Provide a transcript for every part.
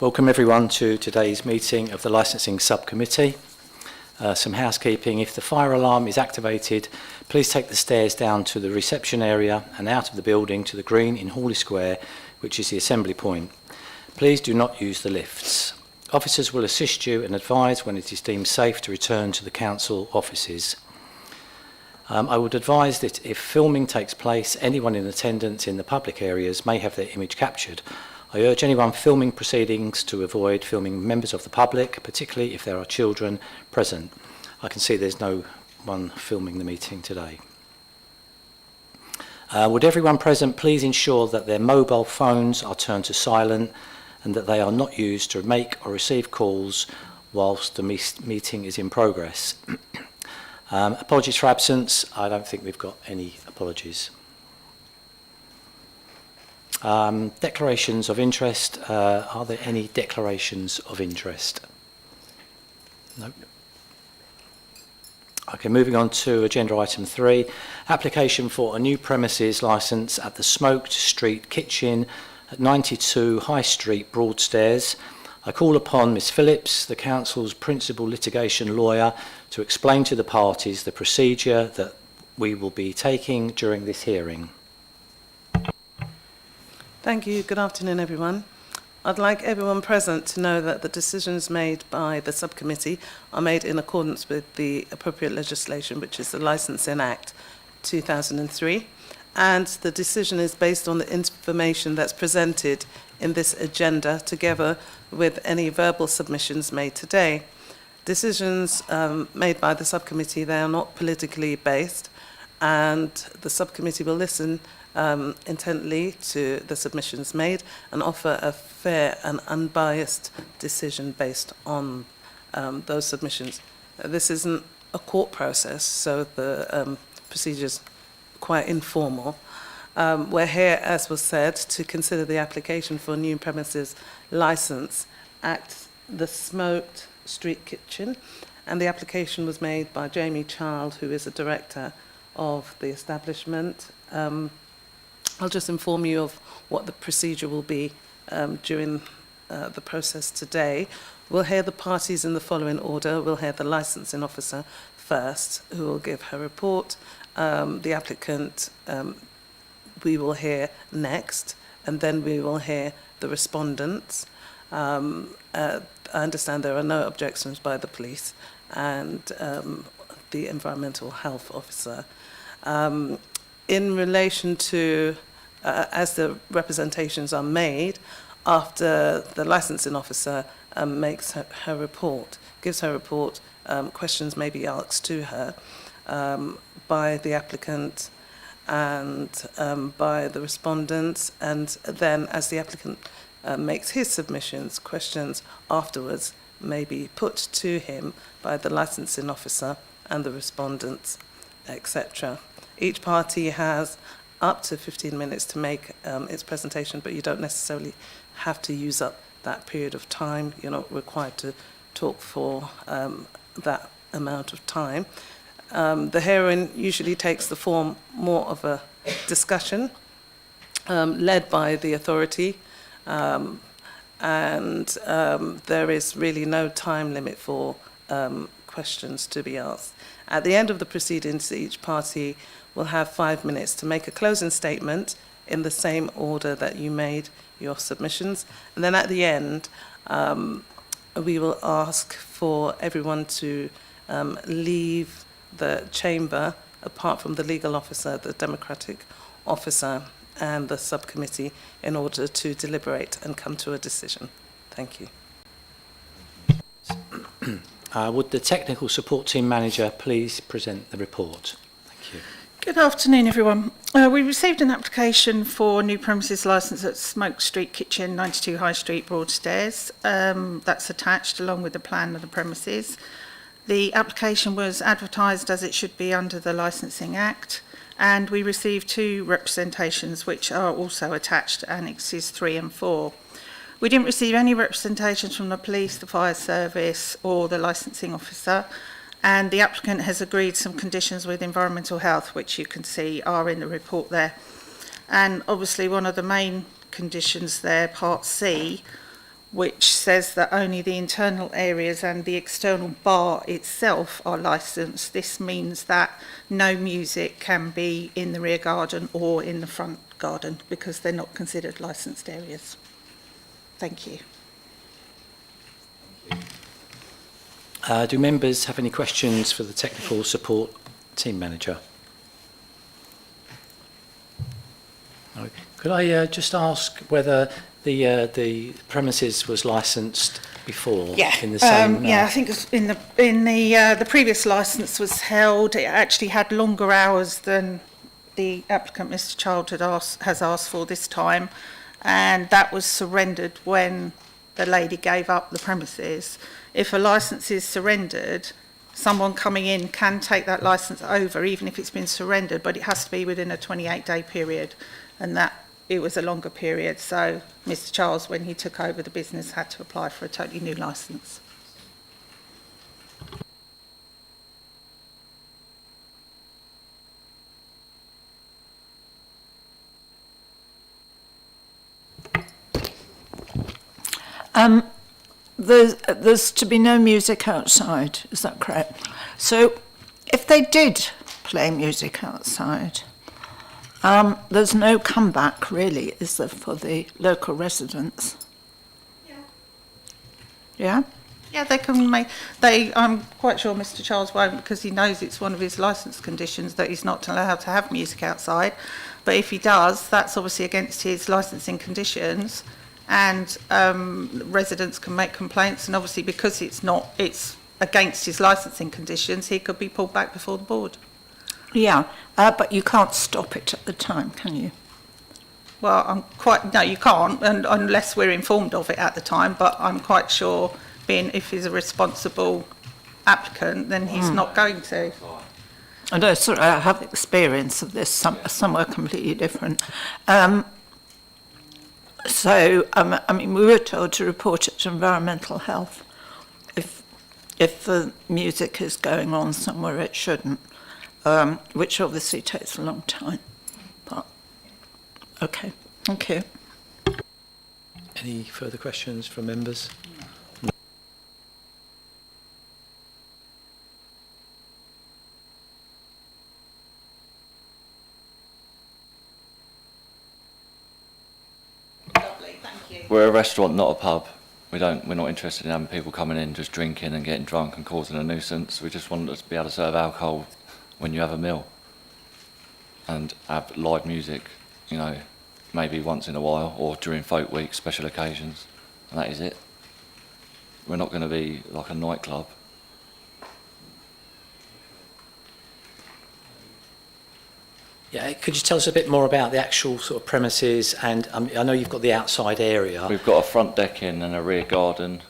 Welcome everyone to today's meeting of the Licensing Subcommittee. Some housekeeping. If the fire alarm is activated, please take the stairs down to the reception area and out of the building to the green in Hawley Square, which is the assembly point. Please do not use the lifts. Officers will assist you and advise when it is deemed safe to return to the council offices. I would advise that if filming takes place, anyone in attendance in the public areas may have their image captured. I urge anyone filming proceedings to avoid filming members of the public, particularly if there are children present. I can see there's no one filming the meeting today. Would everyone present please ensure that their mobile phones are turned to silent and that they are not used to make or receive calls whilst the meeting is in progress. Apologies for absence. I don't think we've got any apologies. Declarations of interest. Are there any declarations of interest? No. Okay, moving on to agenda item 3. Application for a new premises licence at the Smoked Street Kitchen at 92 High Street, Broadstairs. I call upon Ms Phillips, the Council's principal litigation lawyer, to explain to the parties the procedure that we will be taking during this hearing. Thank you. Good afternoon, everyone. I'd like everyone present to know that the decisions made by the subcommittee are made in accordance with the appropriate legislation, which is the Licensing Act 2003, and the decision is based on the information that's presented in this agenda, together with any verbal submissions made today. Decisions made by the subcommittee, they are not politically based, and the subcommittee will listen intently to the submissions made and offer a fair and unbiased decision based on those submissions. This isn't a court process, so the procedure's quite informal. We're here, as was said, to consider the application for a new premises licence at the Smoked Street Kitchen, and the application was made by Jamie Child, who is a director of the establishment. I'll just inform you of what the procedure will be during the process today. We'll hear the parties in the following order. We'll hear the licensing officer first, who will give her report. The applicant we will hear next, and then we will hear the respondents. I understand there are no objections by the police and the environmental health officer. In relation to, as the representations are made, after the licensing officer makes her report, gives her report, questions may be asked to her by the applicant and by the respondents, and then as the applicant makes his submissions, questions afterwards may be put to him by the licensing officer and the respondents, etc. Each party has up to 15 minutes to make its presentation, but you don't necessarily have to use up that period of time. You're not required to talk for that amount of time. The hearing usually takes the form more of a discussion led by the authority, and there is really no time limit for questions to be asked. At the end of the proceedings, each party will have 5 minutes to make a closing statement in the same order that you made your submissions. And then at the end, we will ask for everyone to leave the chamber, apart from the legal officer, the democratic officer, and the subcommittee, in order to deliberate and come to a decision. Thank you. Would the technical support team manager please present the report? Thank you. Good afternoon, everyone. We received an application for new premises licence at Smoked Street Kitchen, 92 High Street, Broadstairs. That's attached along with the plan of the premises. The application was advertised as it should be under the Licensing Act, and we received 2 representations which are also attached, annexes 3 and 4. We didn't receive any representations from the police, the fire service or the licensing officer, and the applicant has agreed some conditions with environmental health, which you can see are in the report there. And obviously one of the main conditions there, part C, which says that only the internal areas and the external bar itself are licensed. This means that no music can be in the rear garden or in the front garden because they're not considered licensed areas. Thank you. Do members have any questions for the technical support team manager? No. Could I just ask whether the premises was licensed before? Yeah, in the same. I think it was in the previous licence was held. It actually had longer hours than the applicant, Mr. Child, has asked for this time, and that was surrendered when the lady gave up the premises. If a licence is surrendered, someone coming in can take that licence over, even if it's been surrendered, but it has to be within a 28-day period, and that it was a longer period. So Mr. Charles, when he took over the business, had to apply for a totally new licence. There's to be no music outside, is that correct? So if they did play music outside, there's no comeback really, is there, for the local residents? Yeah? Yeah, they can make, I'm quite sure Mr. Charles won't, because he knows it's one of his licence conditions that he's not allowed to have music outside. But if he does, that's obviously against his licensing conditions, and residents can make complaints, and obviously because it's against his licensing conditions, he could be pulled back before the board. Yeah, but you can't stop it at the time, can you? Well, no, you can't, and unless we're informed of it at the time, but I'm quite sure, if he's a responsible applicant, then he's not going to. I have experience of this, somewhere completely different. I mean, we were told to report it to environmental health if the music is going on somewhere it shouldn't, which obviously takes a long time. But okay, thank you. Any further questions from members? No. Lovely, thank you. We're a restaurant, not a pub. We're not interested in having people coming in just drinking and getting drunk and causing a nuisance. We just want to be able to serve alcohol when you have a meal and have live music, you know, maybe once in a while or during folk week, special occasions, and that is it. We're not going to be like a nightclub. Yeah, could you tell us a bit more about the actual sort of premises? And I know you've got the outside area. We've got a front deck in and a rear garden,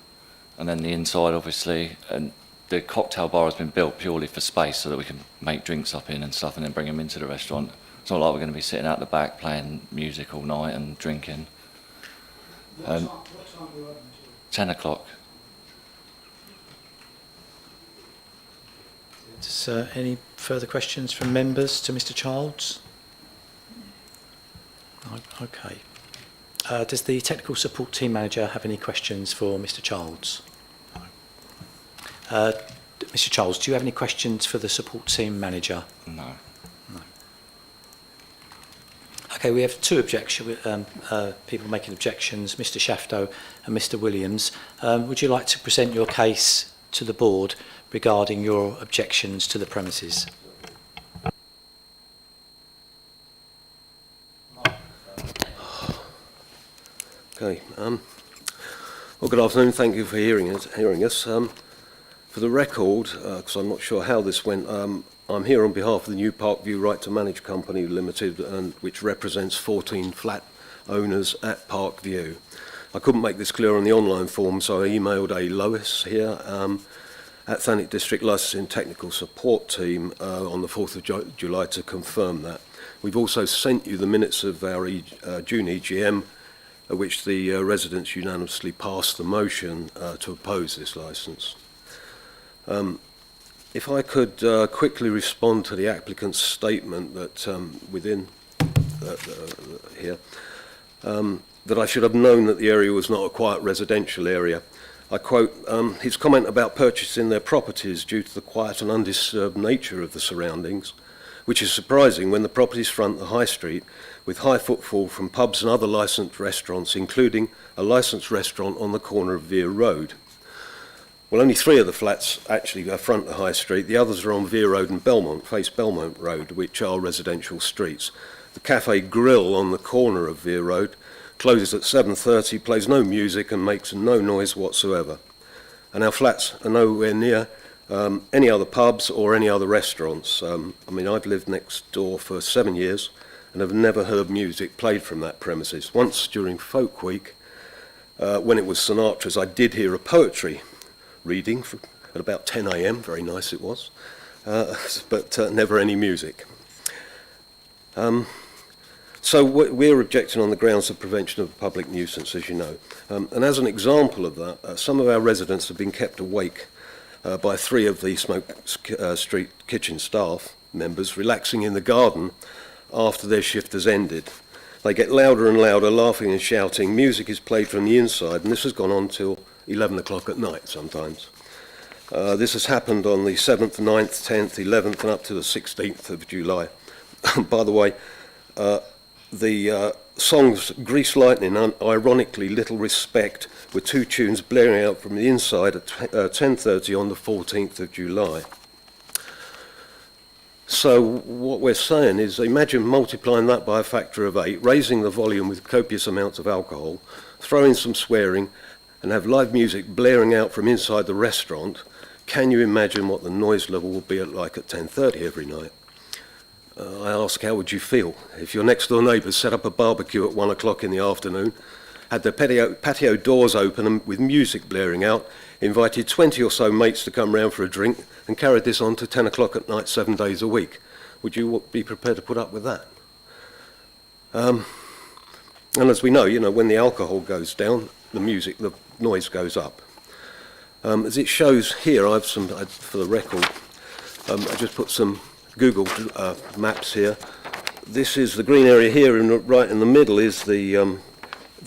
and then the inside, obviously. And the cocktail bar has been built purely for space so that we can make drinks up in and stuff and then bring them into the restaurant. It's not like we're going to be sitting out the back playing music all night and drinking. What time are you open to? 10 o'clock. Any further questions from members to Mr. Childs? No? Okay. Does the technical support team manager have any questions for Mr. Childs? No. Mr. Childs, do you have any questions for the support team manager? No. No. Okay, we have two people making objections, Mr. Shafto and Mr. Williams. Would you like to present your case to the board regarding your objections to the premises? Okay. Well, good afternoon. Thank you for hearing us. For the record, because I'm not sure how this went, I'm here on behalf of the New Parkview Right to Manage Company Limited, which represents 14 flat owners at Parkview. I couldn't make this clear on the online form, so I emailed a Lois here at Thanet District Licensing Technical Support Team on the 4th of July to confirm that. We've also sent you the minutes of our June EGM, at which the residents unanimously passed the motion to oppose this licence. If I could quickly respond to the applicant's statement that within here, that I should have known that the area was not a quiet residential area. I quote his comment about purchasing their properties due to the quiet and undisturbed nature of the surroundings, which is surprising when the properties front the high street with high footfall from pubs and other licensed restaurants, including a licensed restaurant on the corner of Vere Road. Well, only 3 of the flats actually front the high street. The others are on Vere Road and Belmont, face Belmont Road, which are residential streets. The Cafe Grill on the corner of Vere Road closes at 7:30, plays no music and makes no noise whatsoever. And our flats are nowhere near any other pubs or any other restaurants. I mean, I've lived next door for 7 years and have never heard music played from that premises. Once during Folk Week, when it was Sinatra's, I did hear a poetry reading at about 10 a.m, very nice it was, but never any music. So we're objecting on the grounds of prevention of public nuisance, as you know. And as an example of that, some of our residents have been kept awake by 3 of the Smoke Street kitchen staff members relaxing in the garden after their shift has ended. They get louder and louder, laughing and shouting. Music is played from the inside, and this has gone on till 11 o'clock at night sometimes. This has happened on the 7th, 9th, 10th, 11th, and up to the 16th of July. By the way, the songs Grease Lightning and ironically Little Respect were 2 tunes blaring out from the inside at 10:30 on the 14th of July. So what we're saying is, imagine multiplying that by a factor of 8, raising the volume with copious amounts of alcohol, throw in some swearing, and have live music blaring out from inside the restaurant. Can you imagine what the noise level would be like at 10:30 every night? I ask, how would you feel if your next door neighbours set up a barbecue at 1 o'clock in the afternoon, had their patio doors open and with music blaring out, invited 20 or so mates to come round for a drink and carried this on to 10 o'clock at night 7 days a week? Would you be prepared to put up with that? And as we know, when the alcohol goes down, the noise goes up. As it shows here, for the record, I just put some Google maps here. This is the green area here, and right in the middle is the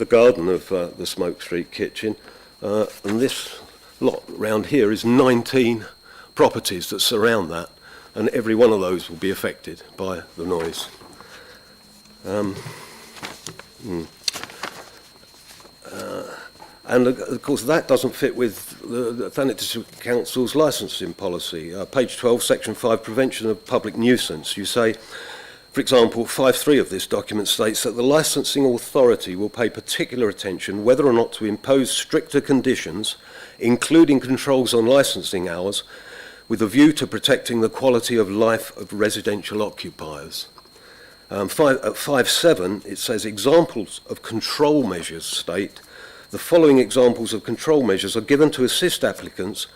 garden of the Smoke Street kitchen, and this lot round here is 19 properties that surround that, and every one of those will be affected by the noise. And of course that doesn't fit with the Thanet District Council's licensing policy. Page 12, section 5, prevention of public nuisance. You say, for example, 5.3 of this document states that the licensing authority will pay particular attention whether or not to impose stricter conditions, including controls on licensing hours, with a view to protecting the quality of life of residential occupiers. 5.7, it says examples of control measures state, the following examples of control measures are given to assist applicants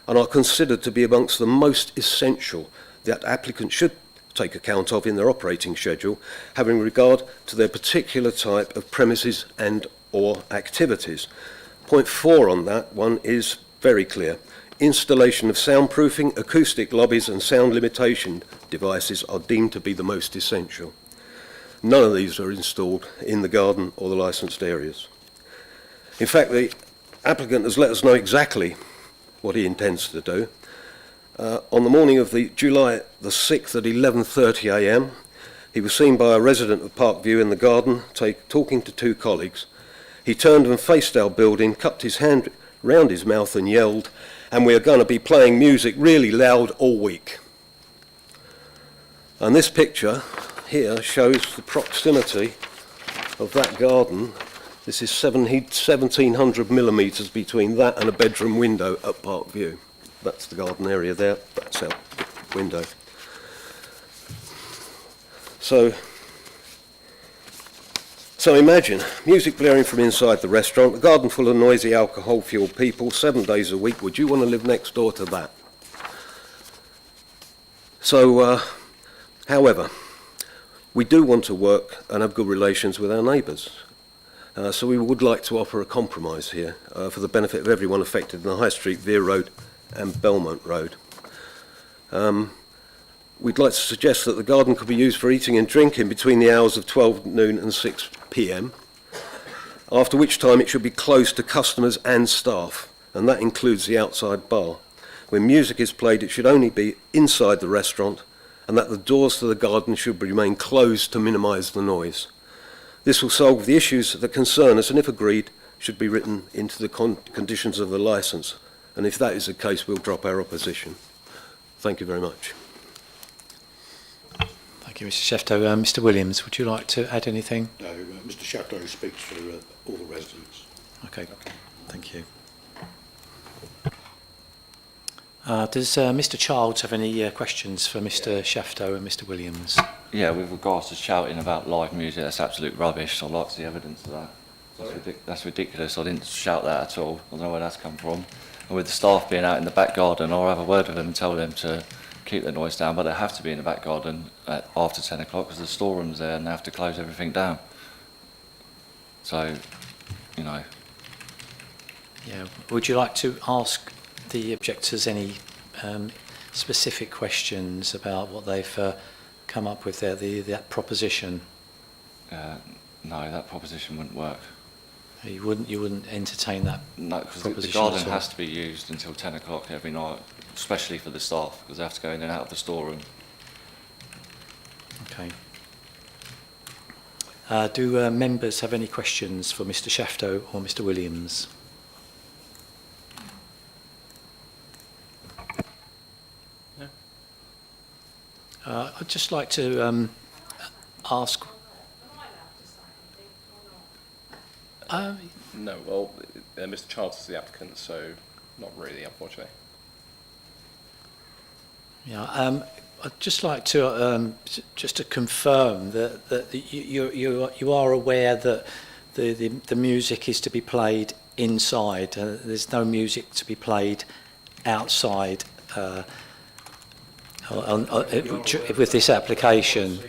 and are considered to be amongst the most essential that applicants should take account of in their operating schedule, having regard to their particular type of premises and or activities. Point 4 on that one is very clear. Installation of soundproofing, acoustic lobbies and sound limitation devices are deemed to be the most essential. None of these are installed in the garden or the licensed areas. In fact, the applicant has let us know exactly what he intends to do. On the morning of the July the 6th at 11:30 a.m, he was seen by a resident of Parkview in the garden talking to 2 colleagues. He turned and faced our building, cupped his hand round his mouth and yelled, "And we are going to be playing music really loud all week." And this picture here shows the proximity of that garden. This is 1700 millimetres between that and a bedroom window at Parkview. That's the garden area there, that's our window. So imagine, music blaring from inside the restaurant, a garden full of noisy alcohol-fueled people, 7 days a week. Would you want to live next door to that? So, however, we do want to work and have good relations with our neighbours. So we would like to offer a compromise here for the benefit of everyone affected in the High Street, Vere Road and Belmont Road. We'd like to suggest that the garden could be used for eating and drinking between the hours of 12 noon and 6 p.m. after which time it should be closed to customers and staff, and that includes the outside bar. When music is played, it should only be inside the restaurant, and that the doors to the garden should remain closed to minimise the noise. This will solve the issues that concern us, and if agreed, should be written into the conditions of the licence. And if that is the case, we'll drop our opposition. Thank you very much. Thank you, Mr Shefto. Mr Williams, would you like to add anything? No, Mr Shefto speaks for all the residents. Okay, thank you. Does Mr Childs have any questions for Mr Shefto and Mr Williams? Yeah, with regards to shouting about live music, that's absolute rubbish. I'd like to see evidence of that. That's ridiculous. I didn't shout that at all. I don't know where that's come from. And with the staff being out in the back garden, I'll have a word with them and tell them to keep the noise down, but they have to be in the back garden after 10 o'clock because the storeroom's there and they have to close everything down. So, you know. Yeah. Would you like to ask the objectors any specific questions about what they've come up with there, that proposition? No, that proposition wouldn't work. You wouldn't entertain that? No, because the proposition garden at all? has to be used until 10 o'clock every night, especially for the staff, because they have to go in and out of the storeroom. Okay. Do members have any questions for Mr Shefto or Mr Williams? I'd just like to ask... No, well, Mr Childs is the applicant, so not really, unfortunately. Yeah, I'd just like to just to confirm that you are aware that the music is to be played inside. There's no music to be played outside with this application.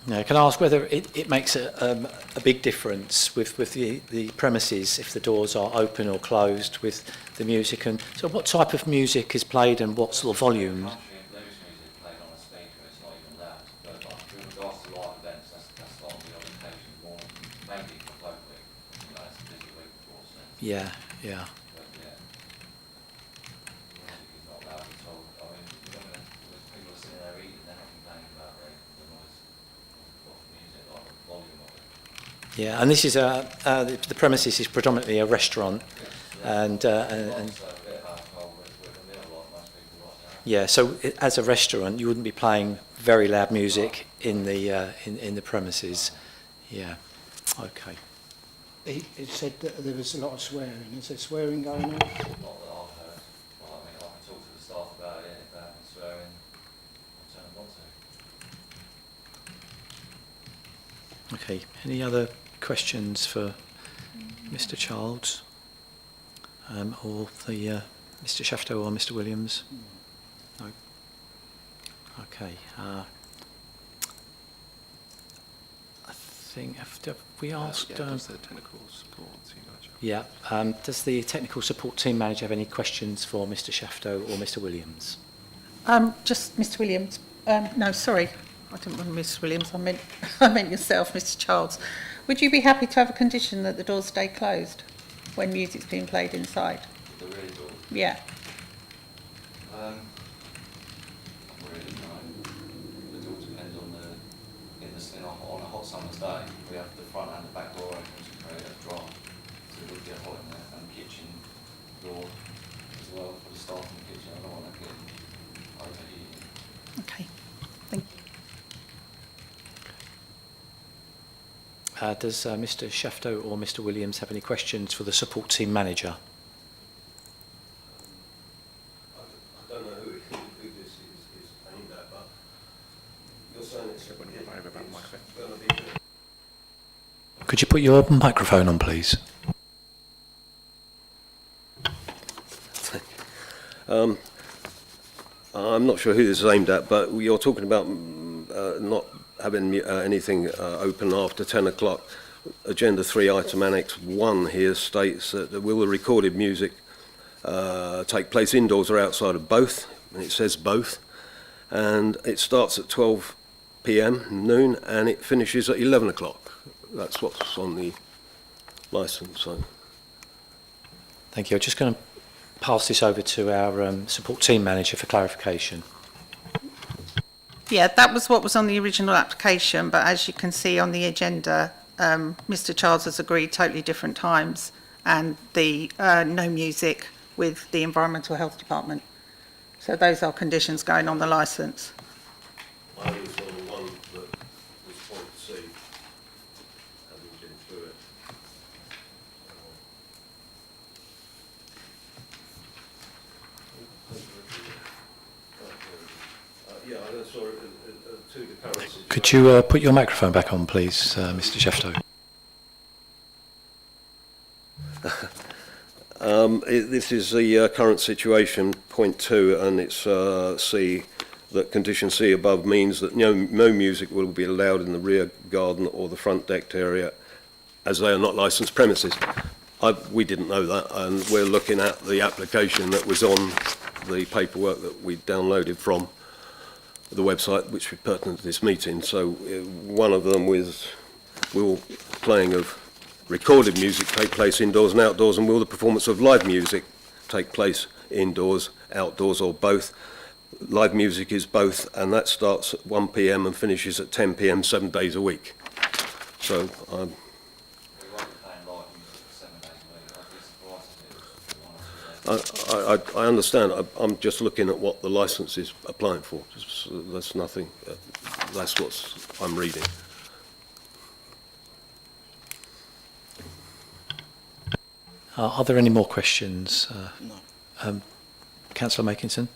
Now, can I ask whether it makes a big difference with the premises if the doors are open or closed with the music? And so what type of music is played and what sort of volume? Yeah, yeah. Yeah, and this is the premises is predominantly a restaurant, and yeah. So as a restaurant, you wouldn't be playing very loud music in the premises. Yeah. Okay. It said that there was a lot of swearing. Is there swearing going on? Not that I've heard. Well, I mean, I can talk to the staff about it. If they haven't swearing, I'll tell them not to. Okay. Any other questions for Mr. Childs or the Mr. Shefto or Mr. Williams? No. Okay. I think have we asked. Does the technical support team manager? Yeah. Does the technical support team manager have any questions for Mr. Shefto or Mr. Williams? Just Mr. Williams. No, sorry. I didn't want Mrs. Williams. I meant yourself, Mr. Childs. Would you be happy to have a condition that the doors stay closed when music's being played inside? The rear door. Yeah. Not really, no. It all depends on on a hot summer's day. We have the front and the back door open to create a draft. So it would get hot in there, and the kitchen door as well for the staff in the kitchen. I don't want that getting overheating. Okay. Thank you. Does Mr. Shefto or Mr. Williams have any questions for the support team manager? I don't know who this is aimed at, but you're saying it's going to be... Could you put your microphone on, please? I'm not sure who this is aimed at, but you're talking about not having anything open after 10 o'clock. Agenda 3 item Annex 1 here states that will the recorded music take place indoors or outside of both, and it says both, and it starts at 12 p.m. noon and it finishes at 11 o'clock. That's what's on the licence. So. Thank you. I'm just going to pass this over to our support team manager for clarification. Yeah, that was what was on the original application, but as you can see on the agenda, Mr. Charles has agreed totally different times and the no music with the Environmental Health Department. So those are conditions going on the licence. I was on the one that was point C, having been through it. Yeah, I saw it two occurrences. Could you put your microphone back on, please, Mr. Shefto? This is the current situation, point 2, and it's C, that condition C above means that no music will be allowed in the rear garden or the front decked area as they are not licensed premises. We didn't know that, and we're looking at the application that was on the paperwork that we downloaded from the website, which was pertinent to this meeting. So one of them was will playing of recorded music take place indoors and outdoors, and will the performance of live music take place indoors, outdoors, or both? Live music is both, and that starts at 1 p.m. and finishes at 10 p.m. 7 days a week. So I understand. I'm just looking at what the licence is applying for. That's nothing. That's what I'm reading. Are there any more questions? No. Councillor Makinson?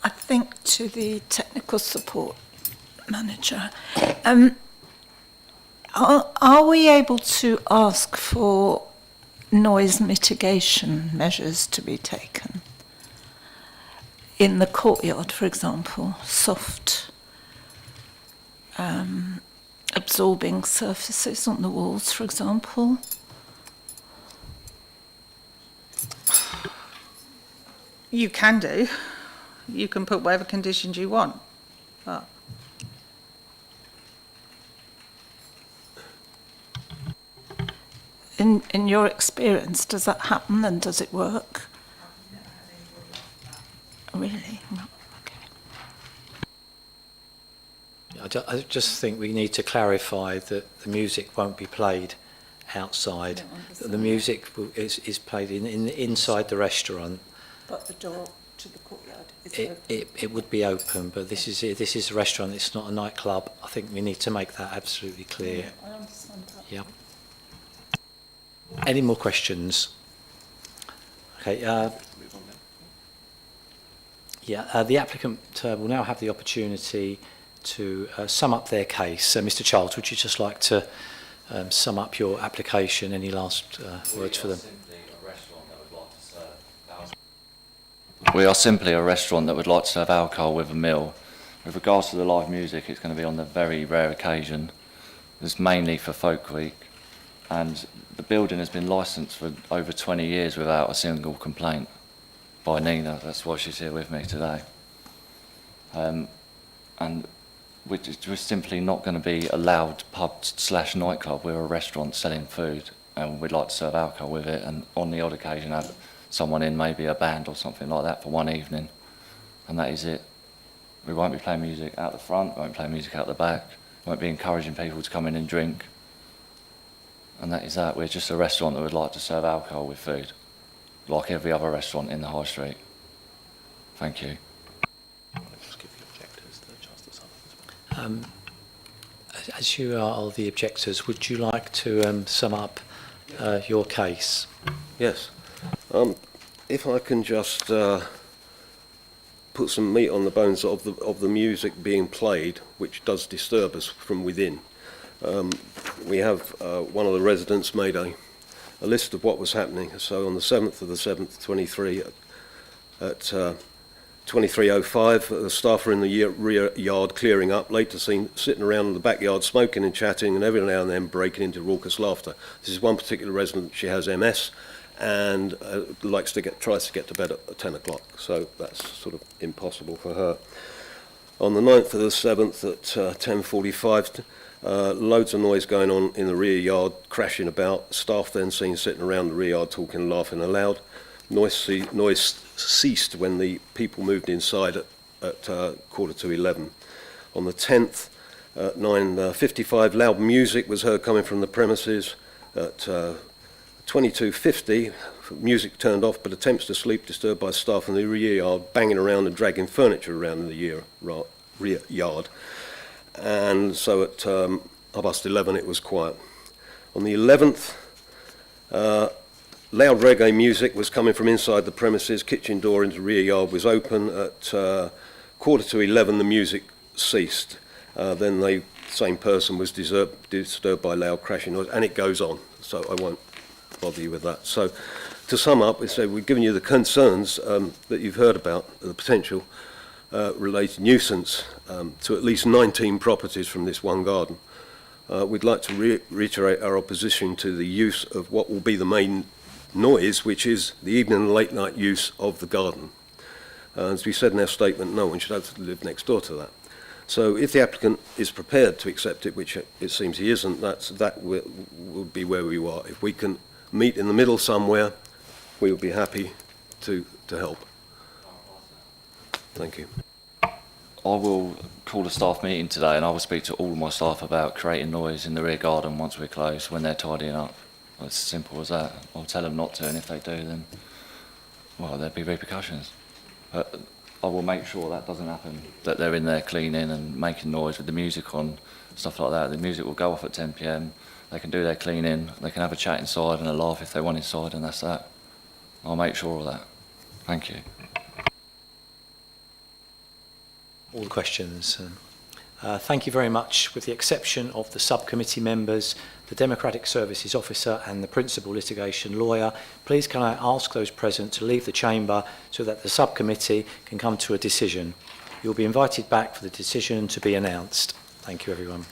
I think to the technical support manager, are we able to ask for noise mitigation measures to be taken? In the courtyard, for example, soft absorbing surfaces on the walls, for example. You can do. You can put whatever conditions you want. But In your experience, does that happen and does it work? Really? Okay. I just think we need to clarify that the music won't be played outside. The music is played inside the restaurant. But the door to the courtyard is open? It would be open, but this is a restaurant, it's not a nightclub. I think we need to make that absolutely clear. I understand that. Yeah. Any more questions? Okay. The applicant will now have the opportunity to sum up their case. So, Mr. Charles, would you just like to sum up your application? Any last words for them? We are simply a restaurant that would like to serve alcohol with a meal. With regards to the live music, it's going to be on the very rare occasion. It's mainly for Folk Week, and the building has been licensed for over 20 years without a single complaint by Nina. That's why she's here with me today. And we're simply not going to be allowed pub/nightclub. We're a restaurant selling food, and we'd like to serve alcohol with it, and on the odd occasion have someone in, maybe a band or something like that, for one evening, and that is it. We won't be playing music out the front, we won't play music out the back, we won't be encouraging people to come in and drink, and that is that. We're just a restaurant that would like to serve alcohol with food, like every other restaurant in the high street. Thank you. As you are the objectors, would you like to sum up your case? Yes. If I can just put some meat on the bones of the music being played, which does disturb us from within. We have one of the residents made a list of what was happening. So on the 7th of the 7th, 23, at 23:05, the staff are in the rear yard clearing up, later seen sitting around in the backyard smoking and chatting and every now and then breaking into raucous laughter. This is one particular resident, she has MS and tries to get to bed at 10 o'clock, so that's sort of impossible for her. On the 9th of the 7th at 10:45, loads of noise going on in the rear yard, crashing about, staff then seen sitting around the rear yard talking and laughing aloud. Noise ceased when the people moved inside at 10:45. On the 10th, at 9:55, loud music was heard coming from the premises. At 22:50, music turned off, but attempts to sleep disturbed by staff in the rear yard, banging around and dragging furniture around in the rear yard. And so at 11:30, it was quiet. On the 11th, loud reggae music was coming from inside the premises. Kitchen door into the rear yard was open. At 11:15, the music ceased. Then the same person was disturbed by loud crashing noise, and it goes on. So I won't bother you with that. So to sum up, we've given you the concerns that you've heard about, the potential related nuisance to at least 19 properties from this one garden. We'd like to reiterate our opposition to the use of what will be the main noise, which is the evening and late night use of the garden. As we said in our statement, no one should have to live next door to that. So if the applicant is prepared to accept it, which it seems he isn't, that will be where we are. If we can meet in the middle somewhere, we will be happy to help. Thank you. I will call a staff meeting today and I will speak to all my staff about creating noise in the rear garden once we're closed, when they're tidying up. It's as simple as that. I'll tell them not to, and if they do, then, well, there'll be repercussions. But I will make sure that doesn't happen, that they're in there cleaning and making noise with the music on, stuff like that. The music will go off at 10 p.m, they can do their cleaning, they can have a chat inside and a laugh if they want inside, and that's that. I'll make sure of that. Thank you. All the questions. Thank you very much. With the exception of the subcommittee members, the Democratic Services Officer and the Principal Litigation Lawyer, please can I ask those present to leave the chamber so that the subcommittee can come to a decision. You'll be invited back for the decision to be announced. Thank you, everyone.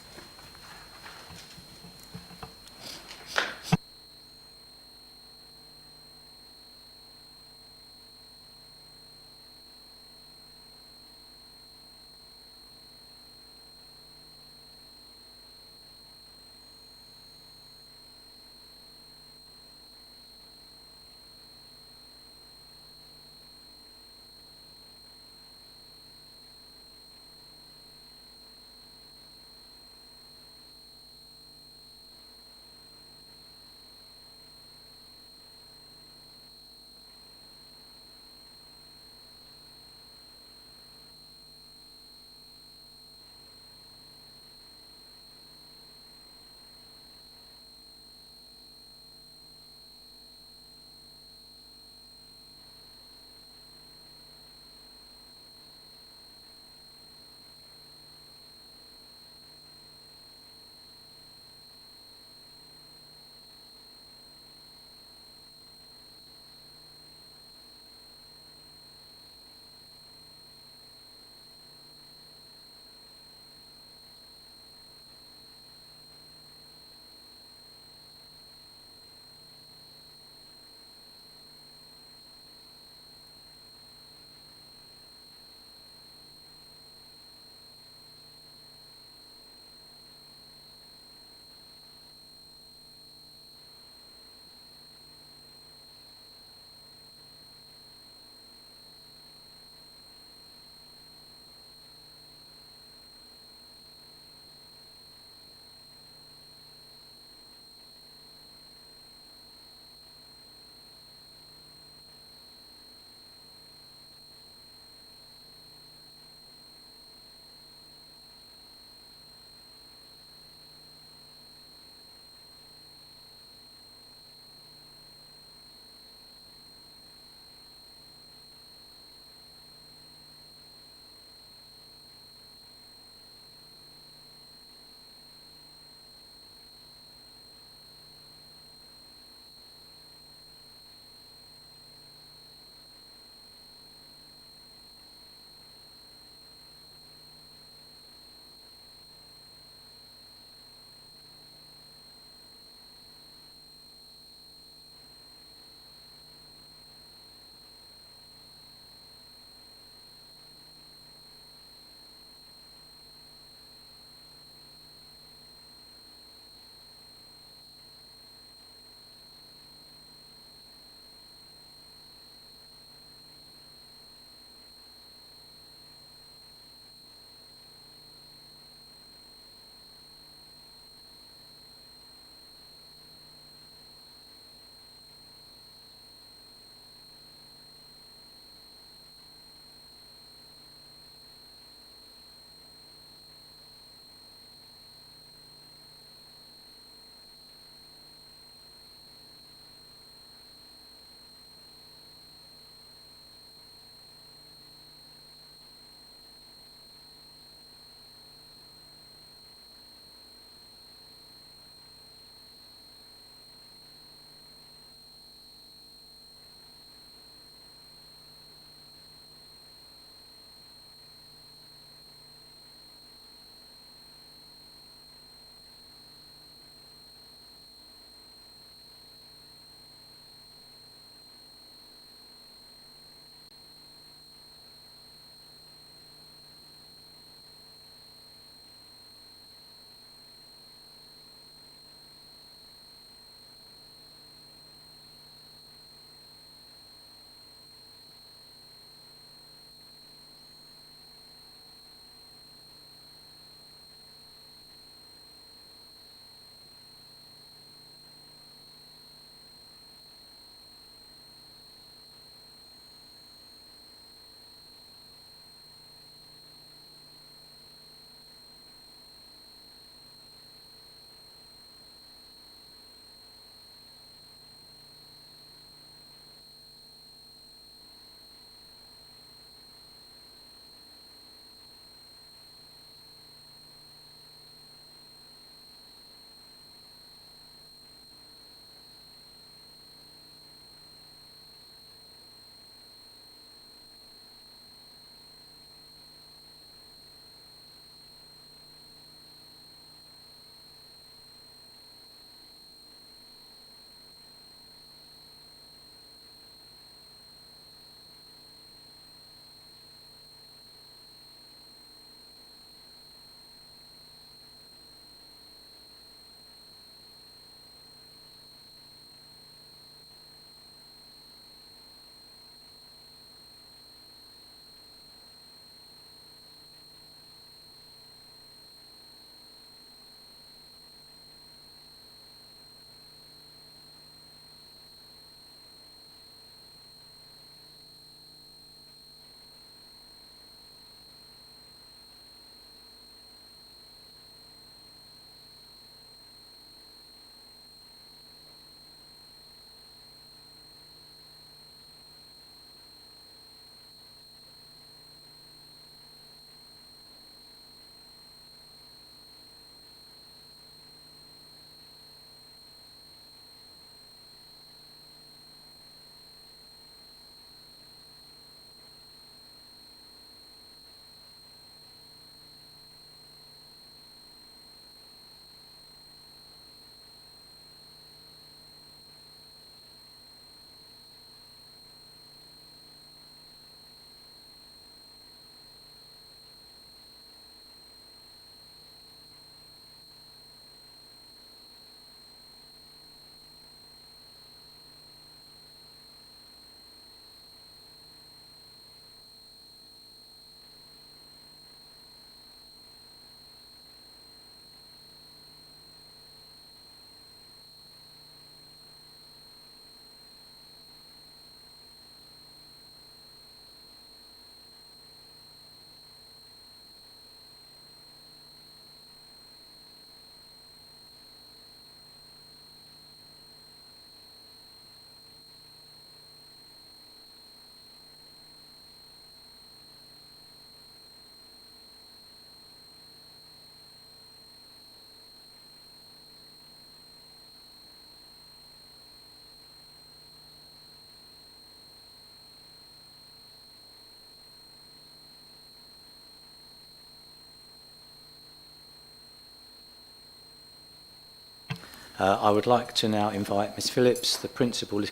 I would like to now invite Ms Phillips, the Principal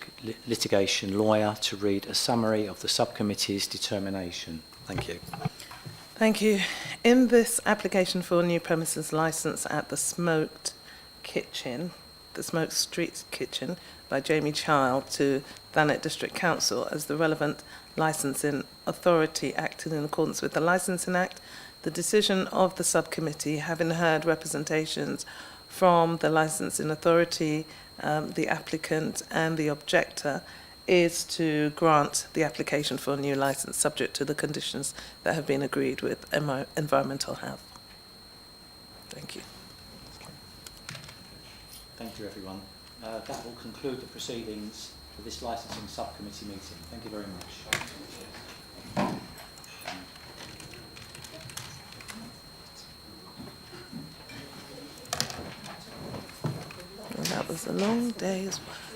Litigation Lawyer, to read a summary of the subcommittee's determination. Thank you. Thank you. In this application for a new premises licence at the Smoked Street Kitchen by Jamie Child to Thanet District Council as the relevant licensing authority acting in accordance with the Licensing Act, the decision of the subcommittee, having heard representations from the licensing authority, the applicant and the objector, is to grant the application for a new licence subject to the conditions that have been agreed with environmental health. Thank you. Thank you, everyone. That will conclude the proceedings for this licensing subcommittee meeting. Thank you very much. Well, that was a long day's work.